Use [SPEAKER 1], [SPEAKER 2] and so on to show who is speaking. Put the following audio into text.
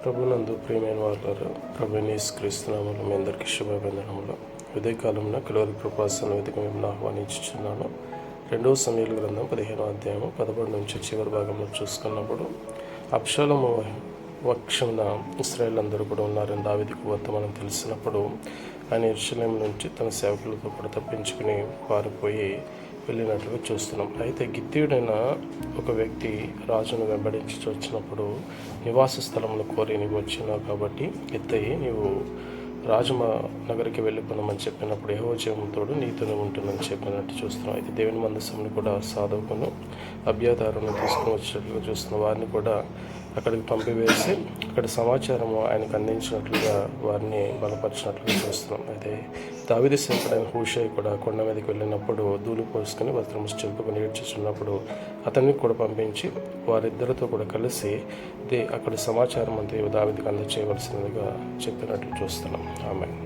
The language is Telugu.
[SPEAKER 1] ప్రభునందు ప్రియమైన వారు ప్రభుని యేసుక్రీస్తునామములో మీ అందరికీ శుభాభివందనములు. ఉదయకాలంలో కలువరి కృపాసన వేదిక మిమ్మల్ని ఆహ్వానించుచున్నాను. 2 సమూయేలు గ్రంథం 15వ అధ్యాయము 11 నుంచి చివరి భాగంలో చూసుకున్నప్పుడు అబ్షాలోము పక్షమున ఇశ్రాయేలు అందరూ కూడా ఉన్నారని దావీదుకు వర్తమానం తెలిసినప్పుడు ఆయన యెరూషలేము నుంచి తన సేవకులతో కూడా తప్పించుకుని పారిపోయి వెళ్ళినట్లుగా చూస్తున్నాం. అయితే గిత్తీయుడైన ఒక వ్యక్తి రాజును వెంబడించి వచ్చినప్పుడు నివాస స్థలంలో కోరి నీవు వచ్చినావు కాబట్టి గిత్తయి నీవు రాజు మా నగరికి వెళ్ళిపోనమని చెప్పినప్పుడు యెహోవా జీవముతోడు నీతోనే ఉంటుందని చెప్పినట్టు చూస్తున్నాం. అయితే దేవుని మందసమును కూడా సాధకును అభ్యర్థారులను తీసుకుని వచ్చినట్లుగా చూస్తున్నాం. వారిని కూడా అక్కడికి పంపివేసి అక్కడ సమాచారము ఆయనకు అందించినట్లుగా వారిని బలపరిచినట్లుగా చూస్తున్నాం. అయితే దావీదు సేవకుడైన హూషై కూడా కొండ మీదకి వెళ్ళినప్పుడు ధూళి పోసుకొని వస్త్రము చింపుకొని ఏడ్చుచున్నప్పుడు అతన్ని కూడా పంపించి వారిద్దరితో కూడా కలిసి అక్కడ సమాచారం అంతా దావీదుకు అందజేయవలసిందిగా చెప్పినట్లు చూస్తున్నాం. ఆమేన్.